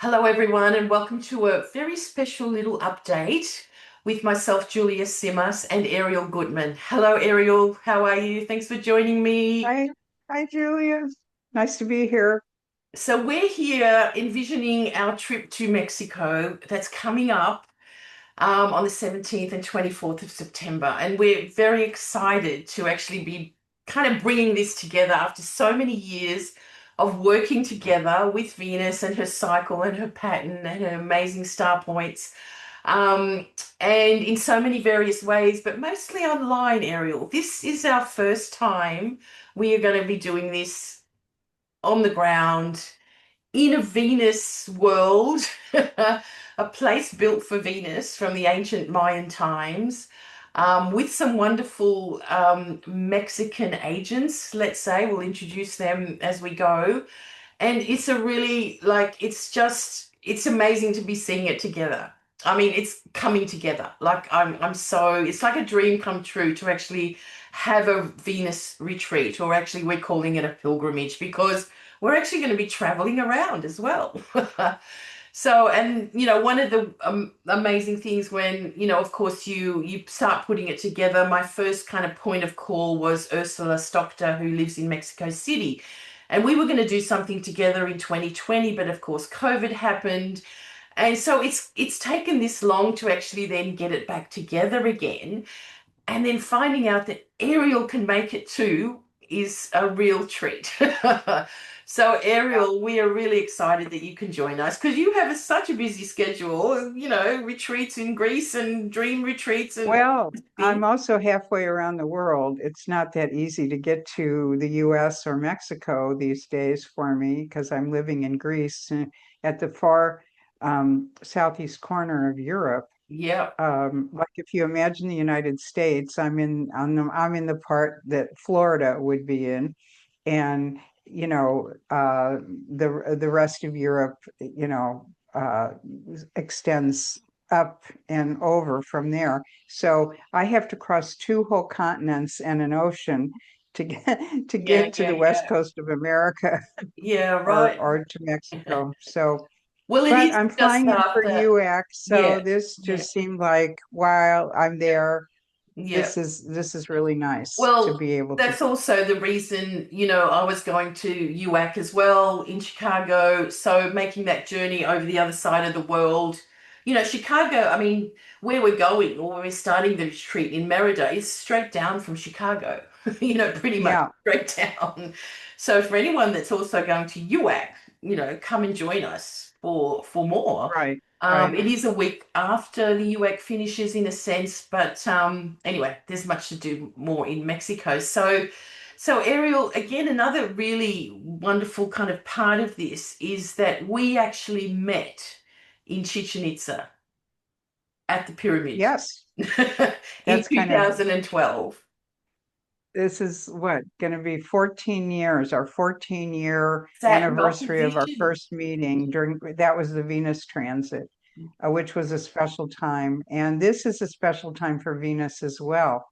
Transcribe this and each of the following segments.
Hello, everyone, and welcome to a very special little update with myself, Julija Simas, and Arielle Guttman. Hello, Arielle. How are you? Thanks for joining me. Hi, hi, Julia. Nice to be here. So, we're here envisioning our trip to Mexico that's coming up on the 17th and 24th of September. And we're very excited to actually be kind of bringing this together after so many years of working together with Venus and her cycle and her pattern and her amazing star points. Um, and in so many various ways, but mostly online, Ariel. This is our first time we are going to be doing this on the ground in a Venus world, a place built for Venus from the ancient Mayan times, with some wonderful Mexican agents, let's say. We'll introduce them as we go. And it's a really, it's amazing to be seeing it together. I mean, it's coming together. It's like a dream come true to actually have a Venus retreat, or actually we're calling it a pilgrimage because we're actually going to be traveling around as well. So, and one of the amazing things when, of course, you start putting it together, my first kind of point of call was Ursula Stockder, who lives in Mexico City. And we were going to do something together in 2020, but of course, COVID happened. And so it's taken this long to actually then get it back together again. And then finding out that Ariel can make it too is a real treat. So, Yeah. Ariel, we are really excited that you can join us because you have such a busy schedule, retreats in Greece and dream retreats and all Well, these things. I'm also halfway around the world. It's not that easy to get to the US or Mexico these days for me because I'm living in Greece at the far southeast corner of Europe. Yeah, Like if you imagine the United States, I'm in the part that Florida would be in, and the rest of Europe, extends up and over from there. So I have to cross two whole continents and an ocean to get to yeah, get to yeah, the west yeah. coast of America Yeah, or right. or to Mexico. So Well, it but is I'm just flying in for after. UX, so Yeah, this yeah, just seemed like while I'm there, yeah. this is really nice to Well, be able to that's do. also the reason, I was going to UAC as well in Chicago. So making that journey over the other side of the world. Chicago, I mean, where we're going or where we're starting the retreat in Merida is straight down from Chicago, pretty much Yeah, straight down. So for anyone that's also going to UAC, come and join us for more. right, right. It is a week after the UAC finishes in a sense, but anyway, there's much to do more in Mexico. So Ariel, again, another really wonderful kind of part of this is that we actually met in Chichen Itza at the pyramid Yes, in that's kind of 2012. this is what going to be 14 years, our 14-year Sat in anniversary of our opposition. first meeting during that was the Venus transit, which was a special time. And this is a special time for Venus as well.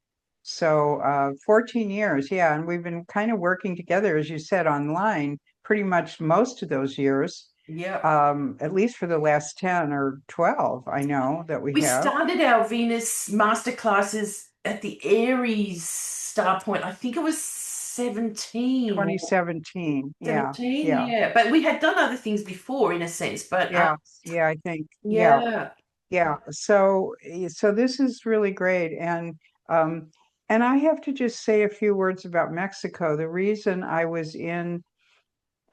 So 14 years, yeah. And we've been kind of working together, as you said, online pretty much most of those years, Yep. at least for the last 10 or 12, I know that we We have. started our Venus masterclasses at the Aries star point. I think it was 17 or 2017. Yeah, 17, yeah, yeah. But we had done other things before in a sense. But yeah, yeah, I think, yeah. yeah. Yeah, so this is really great, um, and I have to just say a few words about Mexico. The reason I was in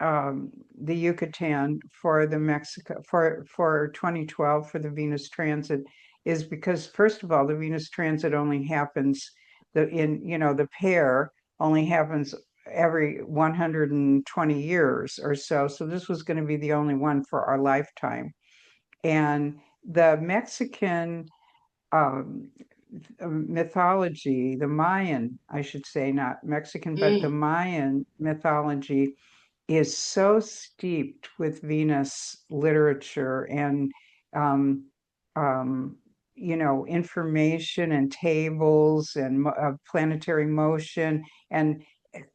the Yucatan for the Mexico for 2012 for the Venus transit is because first of all, the Venus transit only happens the pair only happens every 120 years or so. So this was going to be the only one for our lifetime. And the Mexican um, mythology, the Mayan, I should say, not Mexican, but the Mm. Mayan mythology is so steeped with Venus literature and um, um, information and tables and planetary motion. And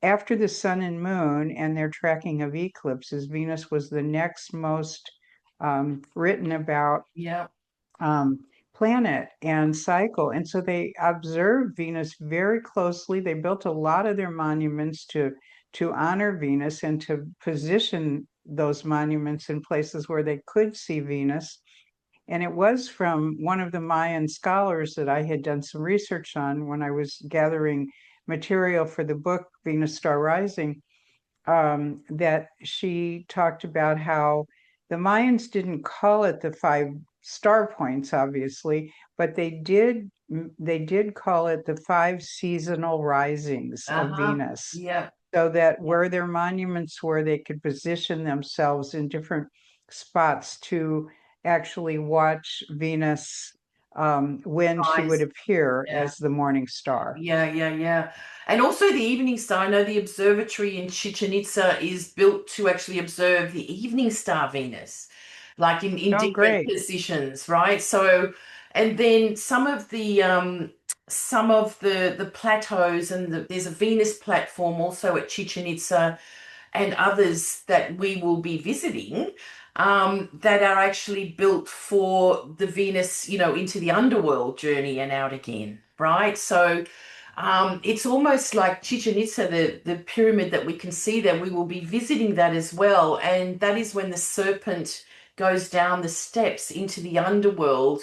after the sun and moon and their tracking of eclipses, Venus was the next most written about Yeah. um, planet and cycle. And so they observed Venus very closely. They built a lot of their monuments to honor Venus and to position those monuments in places where they could see Venus. And it was from one of the Mayan scholars that I had done some research on when I was gathering material for the book Venus Star Rising, that she talked about how the Mayans didn't call it the five star points, obviously, but they did call it the five seasonal risings of Uh-huh. Venus, Yeah. so that Yeah. where their monuments were, they could position themselves in different spots to actually watch Venus when she would Rise. appear Yeah. as the morning star. Yeah, yeah, yeah. And also the evening star. I know the observatory in Chichen Itza is built to actually observe the evening star Venus, like in Oh, different great. positions, right? So, and then some of the plateaus and there's a Venus platform also at Chichen Itza and others that we will be visiting, that are actually built for the Venus, into the underworld journey and out again, right? So it's almost like Chichen Itza, the pyramid that we can see there. We will be visiting that as well. And that is when the serpent goes down the steps into the underworld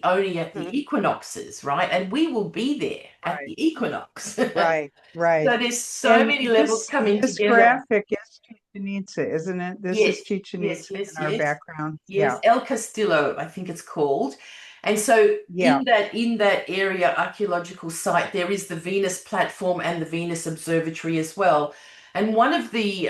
only at Mhm. the equinoxes, right? And we will be there at Right. the equinox. Right, So right. there's so And many levels coming this together. graphic is Chichen Itza, isn't it? This is Yes, Chichen yes, Itza yes, in our yes, background. yes. Yeah, El Castillo, I think it's called. And so yeah, in that area archaeological site, there is the Venus platform and the Venus Observatory as well. And one of the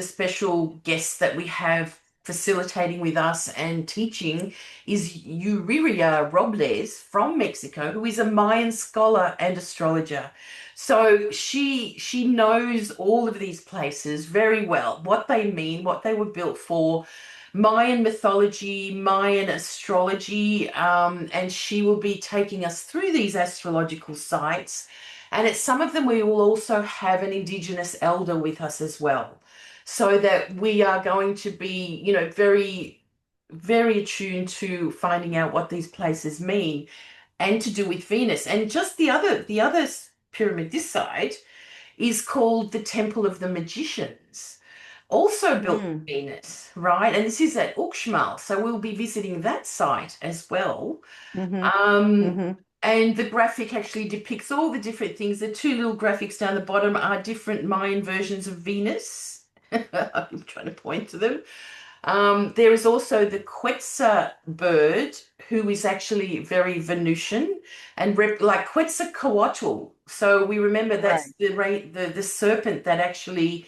special guests that we have facilitating with us and teaching is Yuriria Robles from Mexico, who is a Mayan scholar and astrologer. So she knows all of these places very well, what they mean, what they were built for, Mayan mythology, Mayan astrology, and she will be taking us through these astrological sites. And at some of them, we will also have an Indigenous elder with us as well, so that we are going to be, very, very attuned to finding out what these places mean and to do with Venus. And just the other pyramid this side is called the Temple of the Magicians, also built mm, by Venus, right? And this is at Uxmal, so we'll be visiting that site as well. mm-hmm, Um, mm-hmm. and the graphic actually depicts all the different things. The two little graphics down the bottom are different Mayan versions of Venus. I'm trying to point to them. There is also the Quetzal bird, who is actually very Venusian and like Quetzalcoatl. So we remember that's Right. the serpent that actually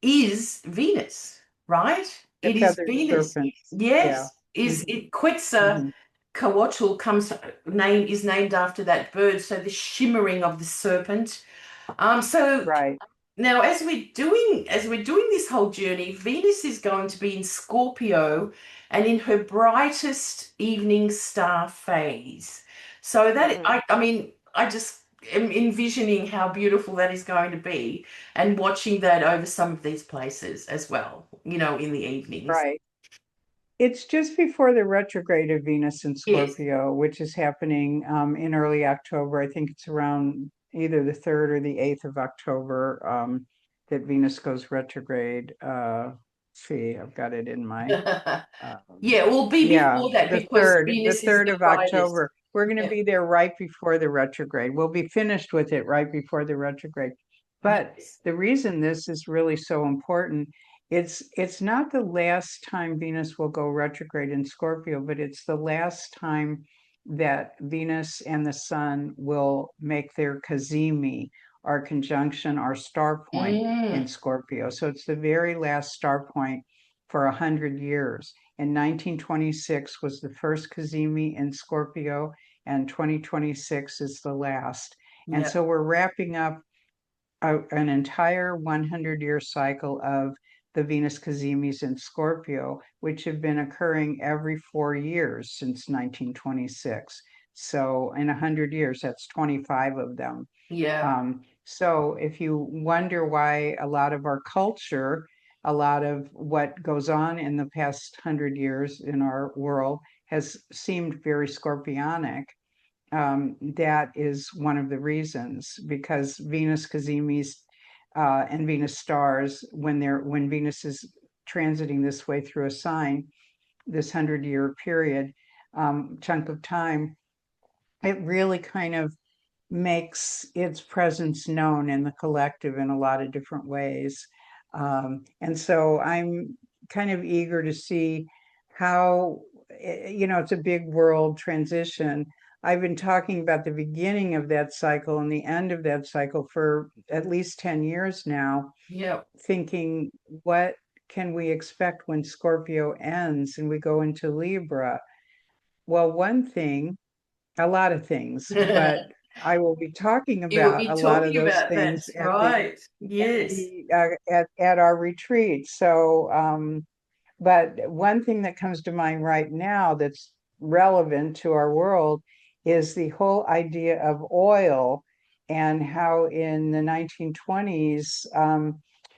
is Venus, right? The It is feathered Venus. serpents. Yeah. Yes, is Mm-hmm, it Quetzalcoatl is named after that bird. So the shimmering of the serpent. So right. now, as we're doing this whole journey, Venus is going to be in Scorpio and in her brightest evening star phase. So that Mm-hmm, I mean, I just am envisioning how beautiful that is going to be and watching that over some of these places as well, in the evenings. right. It's just before the retrograde of Venus in Yes. Scorpio, which is happening in early October. I think it's around either the 3rd or the 8th of October, that Venus goes retrograde. See, I've got it in my Yeah, it will be yeah, before that the because 3rd, the Venus is 3rd the of brightest. October. We're going to Yeah. be there right before the retrograde. We'll be finished with it right before the retrograde. But Yes. the reason this is really so important, it's not the last time Venus will go retrograde in Scorpio, but it's the last time that Venus and the Sun will make their cazimi, our conjunction, our star point in Mm, Scorpio. So it's the very last star point for 100 years. In 1926 was the first cazimi in Scorpio, and 2026 is the last. And yeah. so we're wrapping up an entire 100-year cycle of the Venus cazimis in Scorpio, which have been occurring every 4 years since 1926. So in 100 years, that's 25 of them. Yeah. So if you wonder why a lot of our culture a lot of what goes on in the past 100 years in our world has seemed very scorpionic. That is one of the reasons, because Venus cazimis and Venus stars, when Venus is transiting this way through a sign, this 100-year period, chunk of time, it really kind of makes its presence known in the collective in a lot of different ways. And so I'm kind of eager to see how, it's a big world transition. I've been talking about the beginning of that cycle and the end of that cycle for at least 10 years now, Yep. thinking, what can we expect when Scorpio ends and we go into Libra? Well, a lot of things, but I will be talking You will about be a lot of talking those about that, things right? Yes. at our retreat. So, but one thing that comes to mind right now that's relevant to our world is the whole idea of oil, and how in the 1920s,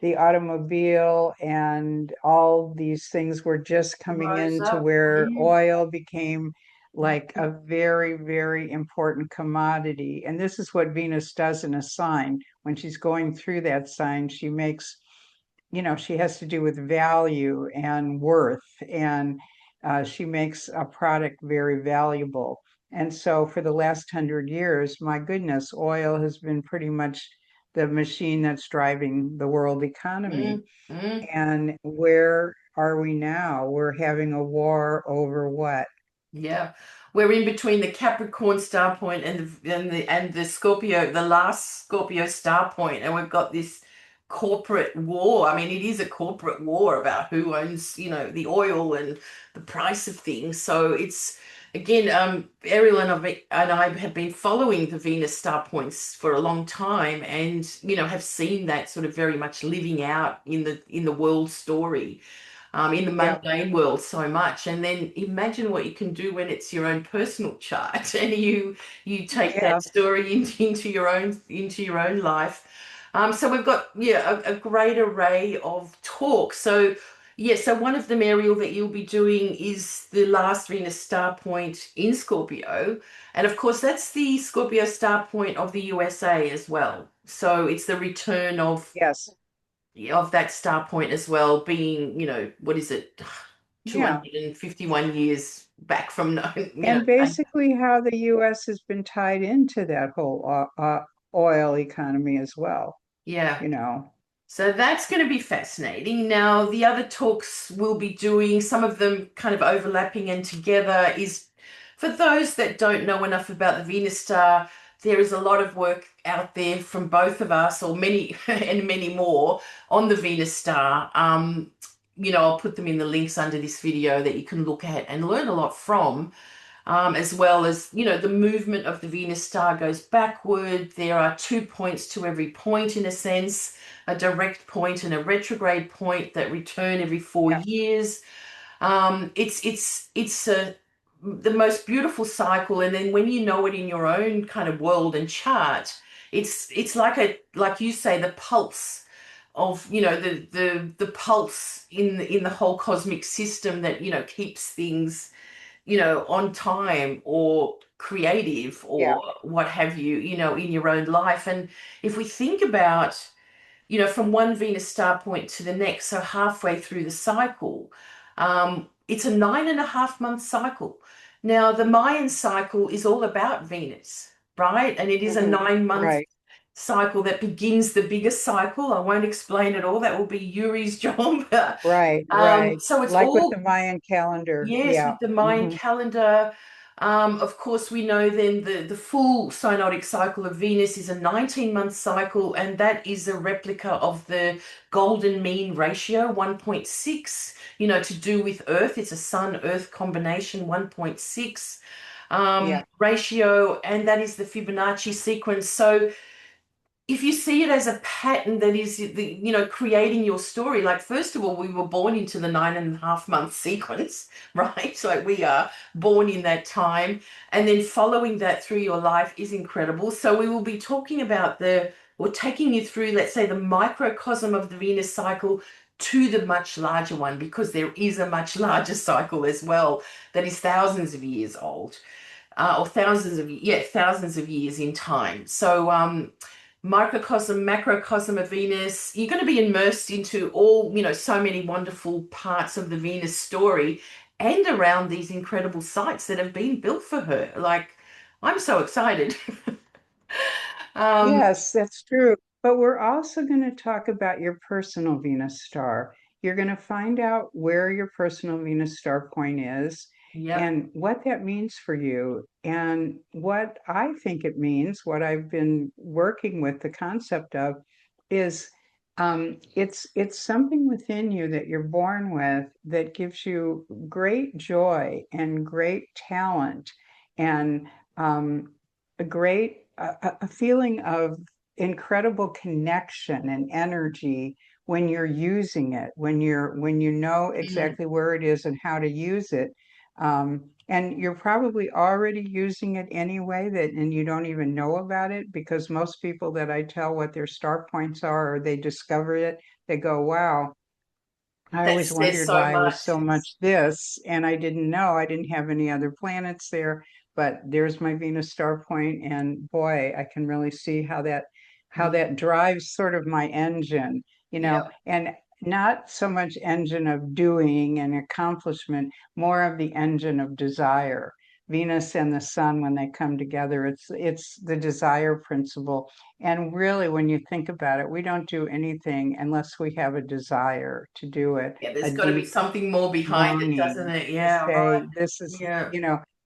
the automobile and all these things were just coming Rose into up. where Yeah. oil became like a very, very important commodity. And this is what Venus does in a sign. When she's going through that sign, she makes, she has to do with value and worth, and she makes a product very valuable. And so for the last 100 years, my goodness, oil has been pretty much the machine that's driving the world economy. Mm, mm. And where are we now? We're having a war over what? Yeah, we're in between the Capricorn star point and the Scorpio, the last Scorpio star point, and we've got this corporate war. I mean, it is a corporate war about who owns, the oil and the price of things. So it's again, Ariel and I have been following the Venus star points for a long time, and have seen that sort of very much living out in the world story, in the Yeah, mundane world so much. And then imagine what you can do when it's your own personal chart and you take yeah, that story into your own life. So we've got, a great array of talk. So yeah, so one of them, Ariel, that you'll be doing is the last Venus star point in Scorpio. And of course, that's the Scorpio star point of the USA as well. So it's the return of yes, that star point as well, being, what is it, yeah. 251 years back from, And basically, how the US has been tied into that whole oil economy as well, yeah. you know. So that's going to be fascinating. Now, the other talks we'll be doing, some of them kind of overlapping and together, is for those that don't know enough about the Venus star, there is a lot of work out there from both of us, or many and many more, on the Venus star. I'll put them in the links under this video that you can look at and learn a lot from, as well as, the movement of the Venus star goes backward. There are 2 points to every point, in a sense, a direct point and a retrograde point that return every four Yeah, years. It's the most beautiful cycle, and then when you know it in your own kind of world and chart, it's like you say, the pulse of, the pulse in the whole cosmic system that, keeps things, on time or creative yeah, or what have you, in your own life. And if we think about, from one Venus star point to the next, so halfway through the cycle, it's a 9.5 month cycle. Now, the Mayan cycle is all about Venus, right? And it is a hmm, 9 month right, cycle that begins the biggest cycle. I won't explain it all. That will be Yuri's job. right, right. So it's Like with the all, Mayan calendar. yes, Yeah. with the Mayan Hmm. calendar. Of course, we know then the full synodic cycle of Venus is a 19-month cycle, and that is a replica of the golden mean ratio, 1.6, to do with Earth. It's a Sun-Earth combination, 1.6 Yeah, ratio, and that is the Fibonacci sequence. So if you see it as a pattern that is creating your story, like, first of all, we were born into the 9.5 month sequence, right? So we are born in that time, and then following that through your life is incredible. So we will be talking about or taking you through, let's say, the microcosm of the Venus cycle to the much larger one, because there is a much larger cycle as well that is thousands of years old, or thousands of years in time. So microcosm, macrocosm of Venus, you're going to be immersed into all, so many wonderful parts of the Venus story and around these incredible sites that have been built for her. Like, I'm so excited. um, Yes, that's true. But we're also going to talk about your personal Venus star. You're going to find out where your personal Venus star point is yep. and what that means for you. And what I think it means, what I've been working with the concept of, is it's something within you that you're born with that gives you great joy and great talent and a great a feeling of incredible connection and energy when you're using it, when you know Mm. exactly where it is and how to use it. And you're probably already using it anyway, that and you don't even know about it, because most people that I tell what their star points are, or they discover it, they go, wow, I That always says wondered so why I was much. so much this, and I didn't know. I didn't have any other planets there, but there's my Venus star point, and boy, I can really see how Yeah, that drives sort of my engine, yeah, and not so much engine of doing and accomplishment, more of the engine of desire. Venus and the sun, when they come together, it's the desire principle. And really, when you think about it, we don't do anything unless we have a desire to do it, yeah. a There's got to be deep something more behind it, doesn't longing it? to Yeah, right. say, this is, Yeah,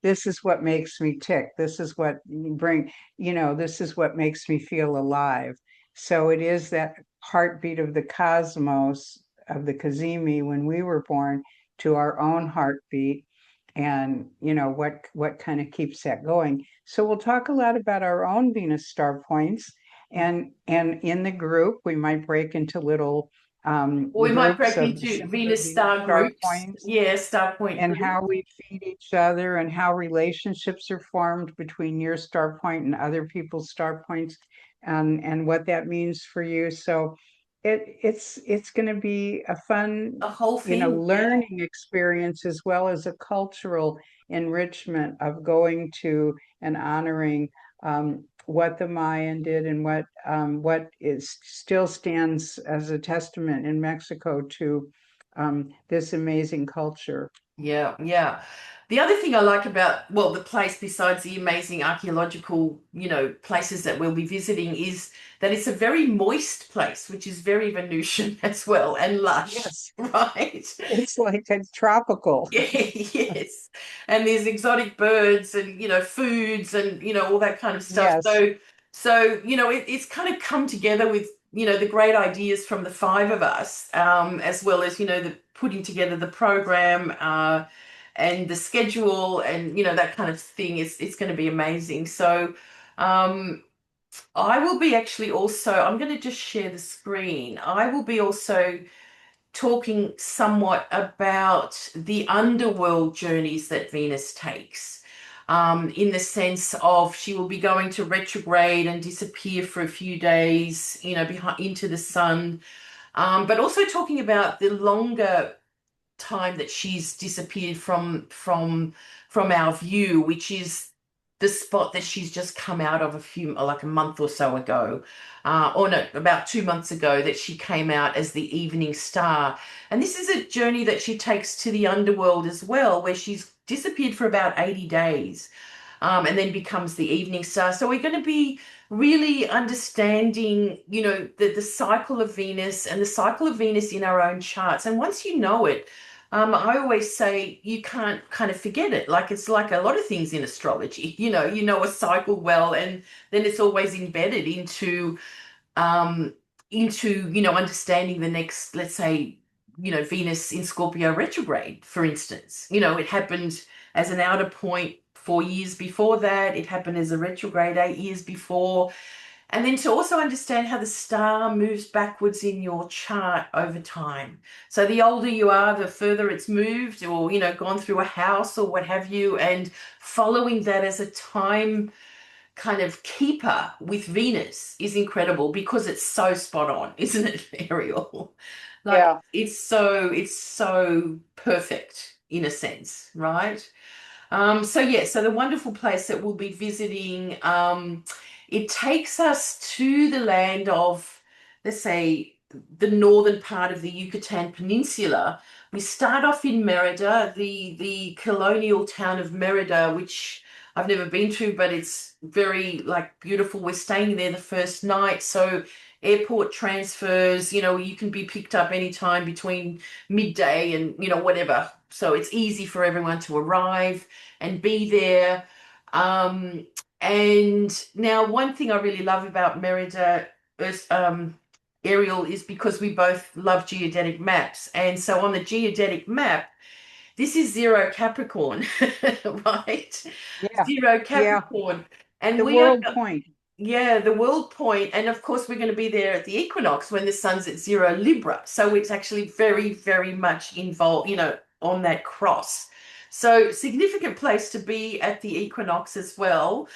this is what makes me tick. This is what this is what makes me feel alive. So it is that heartbeat of the cosmos, of the Kazemi when we were born, to our own heartbeat, and what kind of keeps that going. So we'll talk a lot about our own Venus star points, and in the group we might break into little we might groups break of into similar Venus Venus star star groups. points, Yeah, star point and group. how we feed each other, and how relationships are formed between your star point and other people's star points, and what that means for you. So it's going to be a fun, The whole thing. Yeah. learning experience, as well as a cultural enrichment of going to and honoring what the Mayan did, and what is still stands as a testament in Mexico to this amazing culture. Yeah, yeah. The other thing I like about, well, the place, besides the amazing archaeological, places that we'll be visiting, is that it's a very moist place, which is very Venusian as well, and lush, Yes, right? it's like a tropical. Yes. And there's exotic birds and, foods and, all that kind of stuff. Yes, So, it's kind of come together with, the great ideas from the five of us, as well as, the putting together the program, and the schedule and, that kind of thing. It's going to be amazing. So, um, I will be actually also, I'm going to just share the screen. I will be also talking somewhat about the underworld journeys that Venus takes. In the sense of she will be going to retrograde and disappear for a few days, behind into the sun. But also talking about the longer time that she's disappeared from our view, which is the spot that she's just come out of like a month or so ago, or no, about 2 months ago, that she came out as the evening star. And this is a journey that she takes to the underworld as well, where she's disappeared for about 80 days, and then becomes the evening star. So we're going to be really understanding, the cycle of Venus and the cycle of Venus in our own charts. And once you know it, I always say you can't kind of forget it. Like, it's like a lot of things in astrology. You know a cycle well, and then it's always embedded um, into understanding the next, let's say, Venus in Scorpio retrograde, for instance. It happened as an outer point 4 years before that. It happened as a retrograde 8 years before. And then to also understand how the star moves backwards in your chart over time. So the older you are, the further it's moved, or, gone through a house or what have you, and following that as a time kind of keeper with Venus is incredible because it's so spot on, isn't it, Arielle? Like Yeah. it's so perfect in a sense, right? So yeah, so the wonderful place that we'll be visiting, it takes us to the land of, let's say, the northern part of the Yucatan Peninsula. We start off in Merida, the colonial town of Merida, which I've never been to, but it's very like beautiful. We're staying there the first night, so airport transfers, you can be picked up anytime between midday and whatever. So it's easy for everyone to arrive and be there. Um, and now, one thing I really love about Merida is, Arielle, is because we both love geodetic maps. And so on the geodetic map, this is zero Capricorn, right? Yeah. Zero Yeah. Capricorn. And The we are, world point. yeah, the world point. And of course, we're going to be there at the equinox when the sun's at zero Libra. So it's actually very, very much involved, on that cross. So significant place to be at the equinox as well.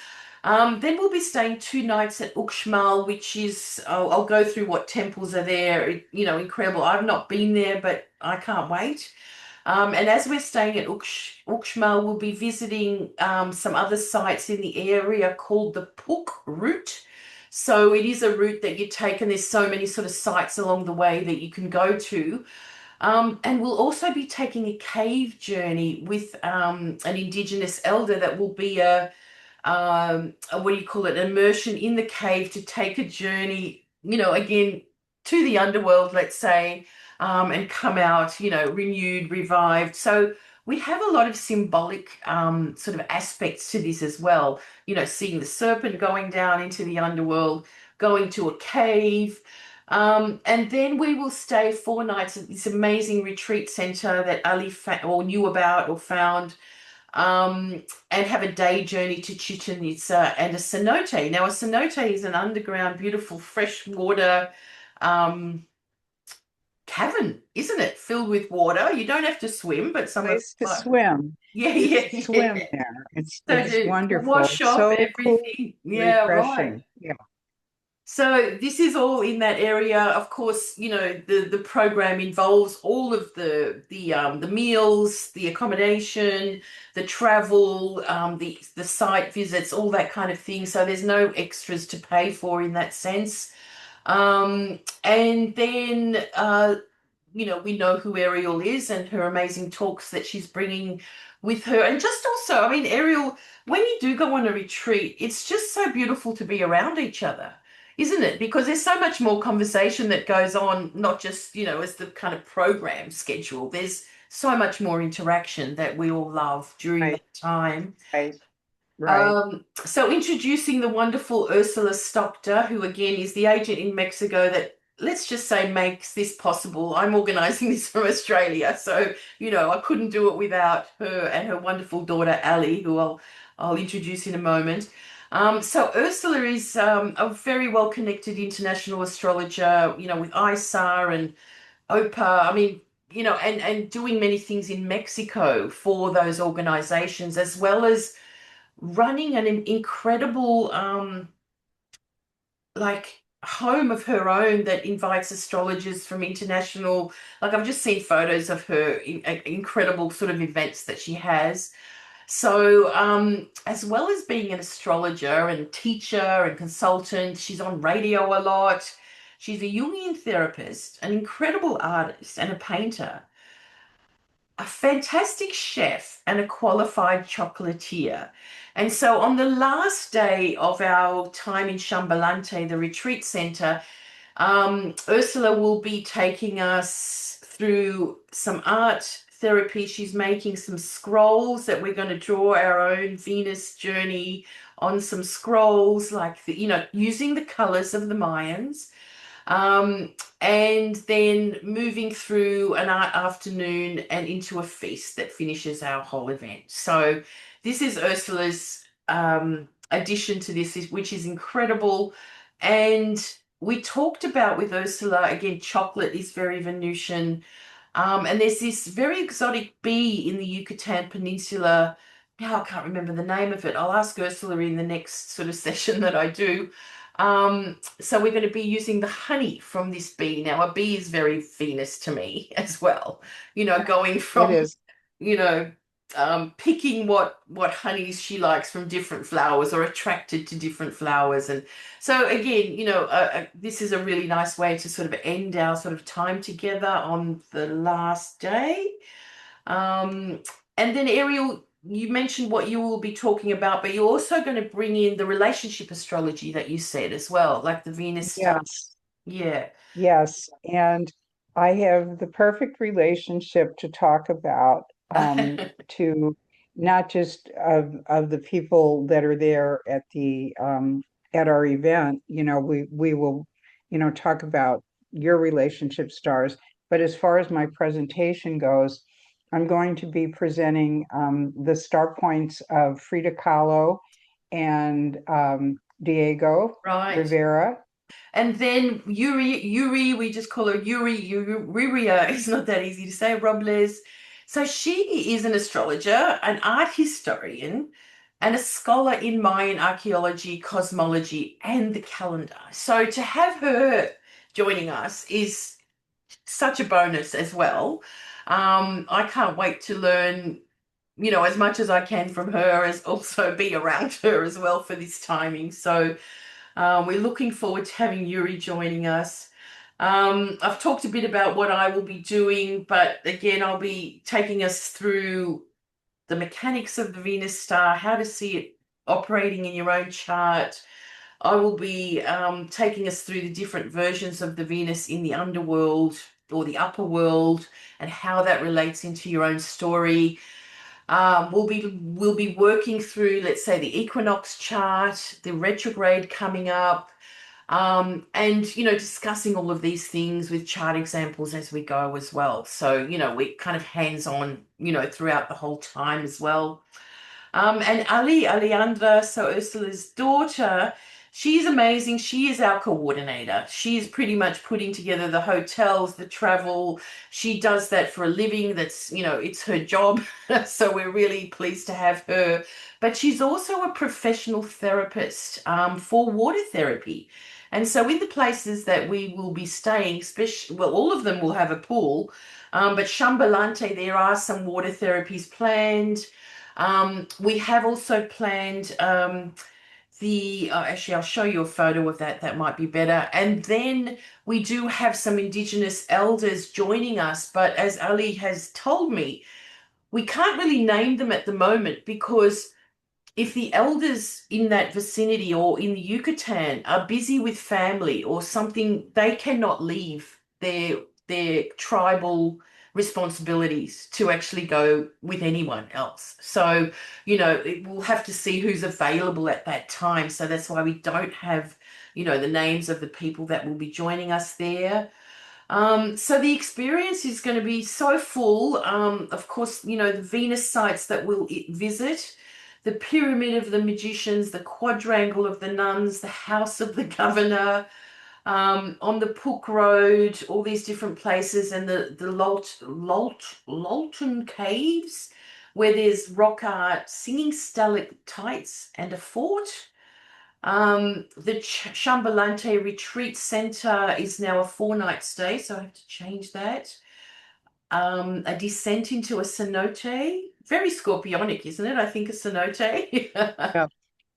Then we'll be staying 2 nights at Uxmal, which is, I'll go through what temples are there. Incredible. I've not been there, but I can't wait. And as we're staying at Uxmal, we'll be visiting some other sites in the area called the Puk route. So it is a route that you take, and there's so many sort of sites along the way that you can go to. And we'll also be taking a cave journey with an Indigenous elder that will be what do you call it, immersion in the cave to take a journey, again, to the underworld, let's say, and come out, renewed, revived. So we have a lot of symbolic sort of aspects to this as well. Seeing the serpent going down into the underworld, going to a cave. And then we will stay 4 nights at this amazing retreat center that Ali or knew about or found, and have a day journey to Chichen Itza and a cenote. Now, a cenote is an underground, beautiful freshwater um, cavern, isn't it? Filled with water. You don't have to swim, but some of Place to swim. yeah, You yeah, can swim yeah. there. So It's to wonderful. wash It's off so cool, everything. Yeah, right. refreshing. Yeah. So this is all in that area. Of course, the program involves all of the meals, the accommodation, the travel, the site visits, all that kind of thing. So there's no extras to pay for in that sense. And then we know who Arielle is and her amazing talks that she's bringing with her. And just also, I mean, Arielle, when you do go on a retreat, it's just so beautiful to be around each other, isn't it? Because there's so much more conversation that goes on, not just, as the kind of program schedule. There's so much more interaction that we all love during Right. that time. Right. Right. So introducing the wonderful Ursula Stockder, who again is the agent in Mexico that, let's just say, makes this possible. I'm organizing this from Australia, so I couldn't do it without her and her wonderful daughter Ali, who I'll introduce in a moment. So Ursula is a very well connected international astrologer, with ISAR and OPA. I mean, and doing many things in Mexico for those organizations, as well as running an incredible like home of her own that invites astrologers from international, like I've just seen photos of her incredible sort of events that she has. So as well as being an astrologer and teacher and consultant, she's on radio a lot. She's a Jungian therapist, an incredible artist and a painter, a fantastic chef, and a qualified chocolatier. And so on the last day of our time in Chambalante, the retreat center, Ursula will be taking us through some art therapy. She's making some scrolls that we're going to draw our own Venus journey on some scrolls, like using the colors of the Mayans. Um, and then moving through an art afternoon and into a feast that finishes our whole event. So this is Ursula's addition to this, which is incredible. And we talked about with Ursula, again, chocolate is very Venusian. And there's this very exotic bee in the Yucatan Peninsula I can't remember the name of it. I'll ask Ursula in the next sort of session that I do. So we're going to be using the honey from this bee. Now, a bee is very Venus to me as well. Going It from, is. you know, picking what honeys she likes from different flowers or attracted to different flowers. And so again, this is a really nice way to sort of end our sort of time together on the last day. Um, and then Arielle, you mentioned what you will be talking about, but you're also going to bring in the relationship astrology that you said as well, like the Venus star. Yes. Yeah. Yes, and I have the perfect relationship to talk about, to not just of the people that are there at the at our event. We will, talk about your relationship stars. But as far as my presentation goes, I'm going to be presenting the star points of Frida Kahlo and Diego Right. Rivera. And then Yuri, we just call her Yuriria. It's not that easy to say, Robles. So she is an astrologer, an art historian, and a scholar in Mayan archaeology, cosmology, and the calendar. So to have her joining us is such a bonus as well. I can't wait to learn, as much as I can from her, as also be around her as well for this timing. So we're looking forward to having Yuri joining us. I've talked a bit about what I will be doing, but again, I'll be taking us through the mechanics of the Venus star, how to see it operating in your own chart. I will be taking us through the different versions of the Venus in the underworld or the upper world and how that relates into your own story. We'll be working through, let's say, the equinox chart, the retrograde coming up, and discussing all of these things with chart examples as we go as well. So we're kind of hands-on, throughout the whole time as well. And Alejandra, so Ursula's daughter, she's amazing. She is our coordinator. She is pretty much putting together the hotels, the travel. She does that for a living. That's, it's her job. So we're really pleased to have her. But she's also a professional therapist for water therapy. And so in the places that we will be staying, especially, well, all of them will have a pool, but Chambalante, there are some water therapies planned. We have also planned actually, I'll show you a photo of that. That might be better. And then we do have some Indigenous elders joining us. But as Ali has told me, we can't really name them at the moment because if the elders in that vicinity or in the Yucatan are busy with family or something, they cannot leave their tribal responsibilities to actually go with anyone else. So, we'll have to see who's available at that time. So that's why we don't have, the names of the people that will be joining us there. So the experience is going to be so full. Of course, the Venus sites that we'll visit, the Pyramid of the Magicians, the Quadrangle of the Nuns, the House of the Governor, on the Pook Road, all these different places, and the Lolton Caves, where there's rock art, singing stalactites, and a fort. The Chambalante Retreat Center is now a 4-night stay, so I have to change that. A descent into a cenote. Very scorpionic, isn't it? I think a cenote. Yeah,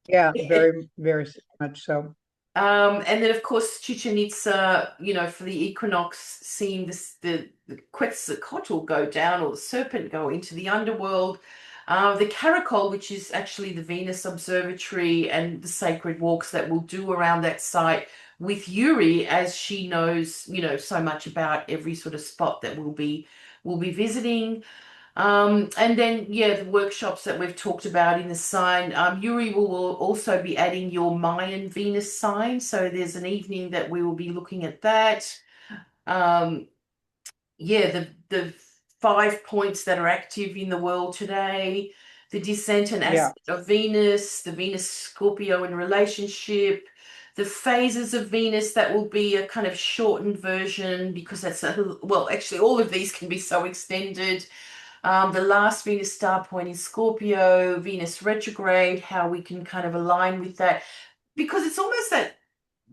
yeah, very, very much so. And then, of course, Chichen Itza, for the equinox, seeing the Quetzalcoatl go down or the serpent go into the underworld. The Caracol, which is actually the Venus Observatory, and the sacred walks that we'll do around that site with Yuri, as she knows, so much about every sort of spot that we'll be visiting. And then, yeah, the workshops that we've talked about in the sign. Yuri will also be adding your Mayan Venus sign. So there's an evening that we will be looking at that. Um, yeah, the 5 points that are active in the world today, the descent and Yeah, aspect of Venus, the Venus Scorpio in relationship, the phases of Venus that will be a kind of shortened version because well, actually all of these can be so extended. The last Venus star point in Scorpio, Venus retrograde, how we can kind of align with that. Because it's almost that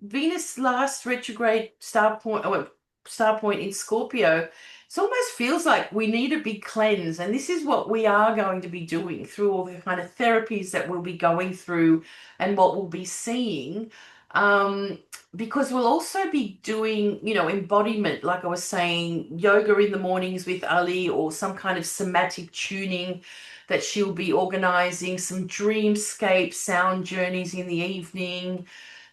Venus last retrograde star point in Scorpio. It almost feels like we need a big cleanse, and this is what we are going to be doing through all the kind of therapies that we'll be going through and what we'll be seeing. Um, because we'll also be doing, embodiment, like I was saying, yoga in the mornings with Ali, or some kind of somatic tuning that she'll be organizing, some dreamscape sound journeys in the evening,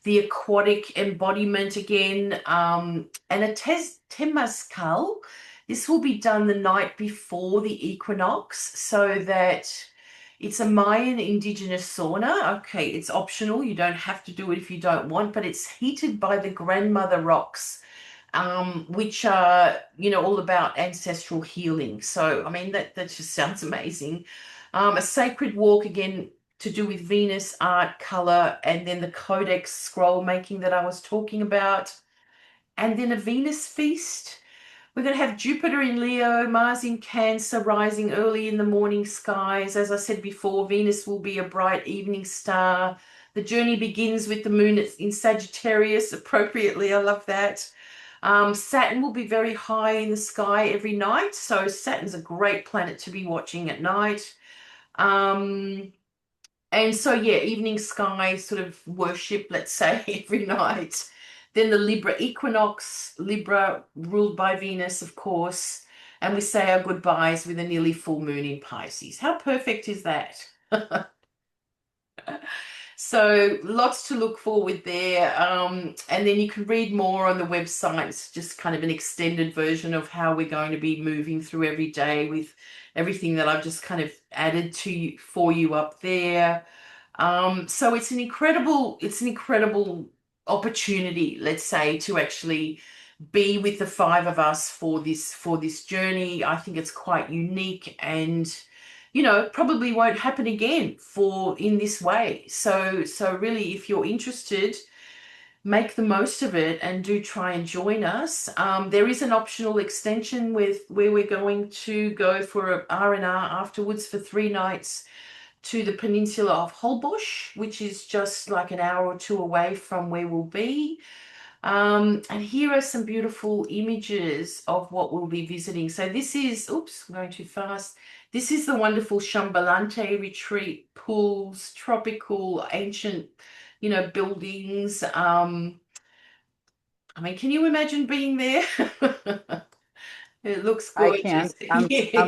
the aquatic embodiment again, and a temazcal. This will be done the night before the equinox so that it's a Mayan indigenous sauna. Okay, it's optional. You don't have to do it if you don't want, but it's heated by the grandmother rocks, which are, all about ancestral healing. So, I mean, that just sounds amazing. A sacred walk again to do with Venus, art, color, and then the codex scroll making that I was talking about. And then a Venus feast. We're going to have Jupiter in Leo, Mars in Cancer, rising early in the morning skies. As I said before, Venus will be a bright evening star. The journey begins with the moon in Sagittarius, appropriately. I love that. Saturn will be very high in the sky every night. So Saturn's a great planet to be watching at night. And so, yeah, evening sky sort of worship, let's say, every night. Then the Libra equinox, Libra ruled by Venus, of course. And we say our goodbyes with a nearly full moon in Pisces. How perfect is that? So lots to look forward there. And then you can read more on the website. It's just kind of an extended version of how we're going to be moving through every day with everything that I've just kind of added to you for you up there. So it's an incredible opportunity, let's say, to actually be with the five of us for this journey. I think it's quite unique, and probably won't happen again for in this way. So really, if you're interested, make the most of it and do try and join us. There is an optional extension with where we're going to go for a R&R afterwards for 3 nights to the peninsula of Holbox, which is just like an hour or two away from where we'll be. And here are some beautiful images of what we'll be visiting. So this is, oops, I'm going too fast. This is the wonderful Chambalante retreat, pools, tropical, ancient, buildings. I mean, can you imagine being there? It looks I can't. gorgeous. Yeah.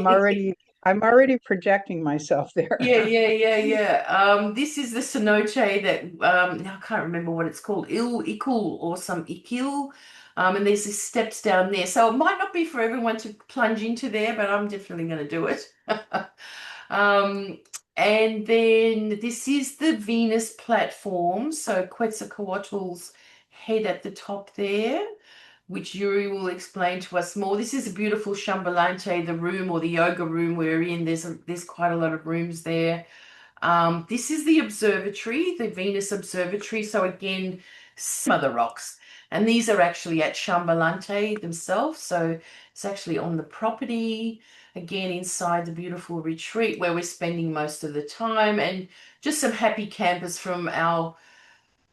I'm already projecting myself there. Yeah. This is the cenote that now I can't remember what it's called, Ikul or some Ikil. And there's these steps down there. So it might not be for everyone to plunge into there, but I'm definitely going to do it. Um, and then this is the Venus platform. So Quetzalcoatl's head at the top there, which Yuri will explain to us more. This is a beautiful Chambalante, the room or the yoga room we're in. There's quite a lot of rooms there. This is the observatory, the Venus Observatory. So again, some other rocks. And these are actually at Chambalante themselves. So it's actually on the property, again, inside the beautiful retreat where we're spending most of the time. And just some happy campers from our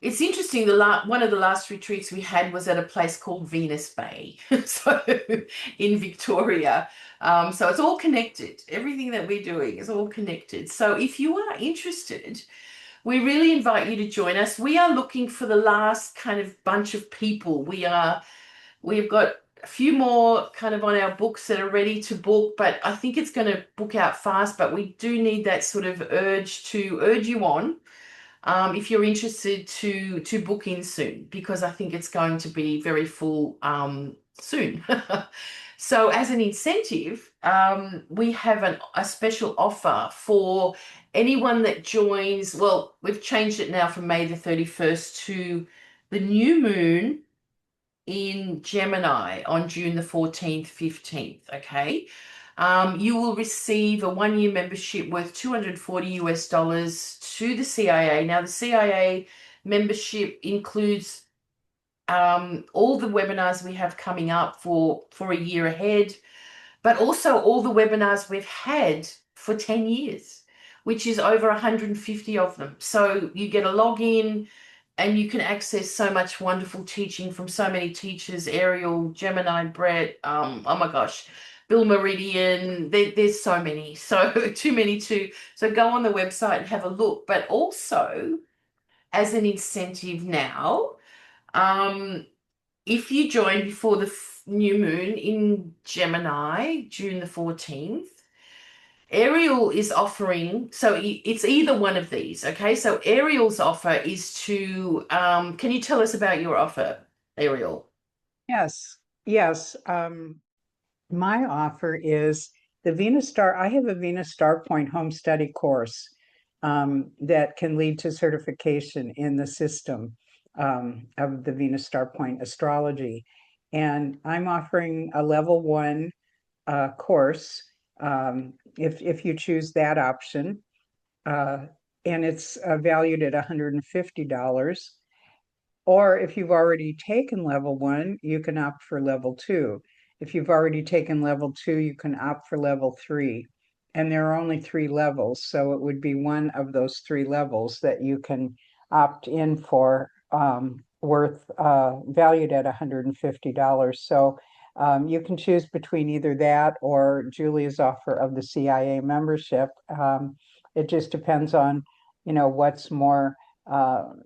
it's interesting. One of the last retreats we had was at a place called Venus Bay, so in Victoria. So it's all connected. Everything that we're doing is all connected. So if you are interested, we really invite you to join us. We are looking for the last kind of bunch of people. We've got a few more kind of on our books that are ready to book, but I think it's going to book out fast. But we do need that sort of urge to urge you on if you're interested to book in soon, because I think it's going to be very full soon. So as an incentive, we have a special offer for anyone that joins. Well, we've changed it now from May the 31st to the new moon in Gemini on June the 14th, 15th, okay? You will receive a 1-year membership worth $240 to the CIA. Now, the CIA membership includes all the webinars we have coming up for a year ahead. but also all the webinars we've had for 10 years, which is over 150 of them. So you get a login and you can access so much wonderful teaching from so many teachers, Arielle, Gemini, Brett, oh my gosh, Bill Meridian, there's so many, so too many to, so go on the website and have a look. But also, as an incentive now, um, if you join before the new moon in Gemini, June the 14th, Arielle is offering, so it's either one of these, okay? So Arielle's offer is to, can you tell us about your offer, Arielle? Yes, yes. My offer is the Venus Star. I have a Venus Star Point home study course that can lead to certification in the system of the Venus Star Point astrology. And I'm offering a level one course if you choose that option. Uh, and it's valued at $150. Or if you've already taken level one, you can opt for level two. If you've already taken level two, you can opt for level three. And there are only three levels, so it would be one of those three levels that you can opt in for, worth valued at $150. So you can choose between either that or Julia's offer of the CIA membership. It just depends on, what's more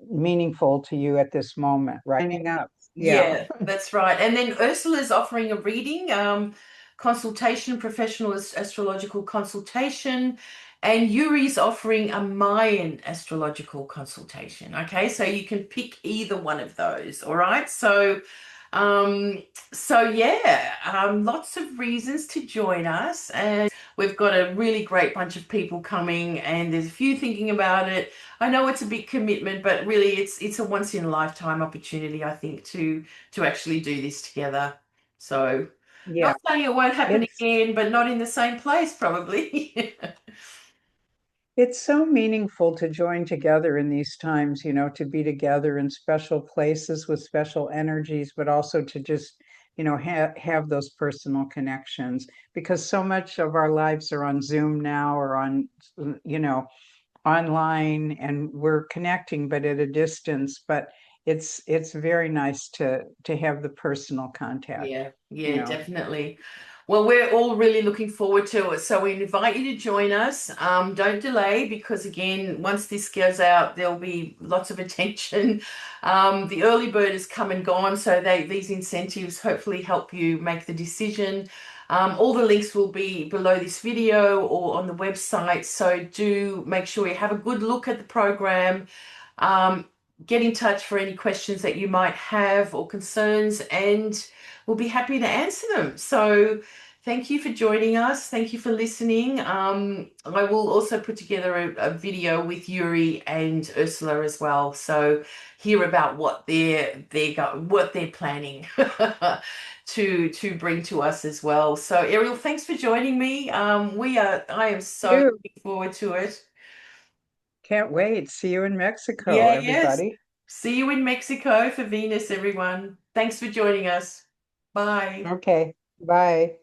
meaningful to you at this moment, right? Signing up. Yeah. Yeah, that's right. And then Ursula's offering a reading, consultation, professional astrological consultation, and Yuri's offering a Mayan astrological consultation. Okay, so you can pick either one of those. All right. Um, lots of reasons to join us, and we've got a really great bunch of people coming, and there's a few thinking about it. I know it's a big commitment, but really it's a once in a lifetime opportunity, I think, to actually do this together. So Yeah. not saying it won't happen It's again, but not in the same place, probably. it's so meaningful to join together in these times, to be together in special places with special energies, but also to just, have those personal connections because so much of our lives are on Zoom now or on, you know, online and we're connecting but at a distance, but it's very nice to have the personal contact, Yeah, you yeah, know. definitely. Well, we're all really looking forward to it. So we invite you to join us. Don't delay because, again, once this goes out, there'll be lots of attention. The early bird has come and gone, so these incentives hopefully help you make the decision. All the links will be below this video or on the website. So do make sure you have a good look at the program. Um, get in touch for any questions that you might have or concerns, and we'll be happy to answer them. So thank you for joining us. Thank you for listening. I will also put together a video with Yuri and Ursula as well. So hear about what they're planning to bring to us as well. So Arielle, thanks for joining me. I am so You looking forward to it. can't wait. See you in Mexico, Yeah, yes. everybody. See you in Mexico for Venus, everyone. Thanks for joining us. Bye. Okay, bye.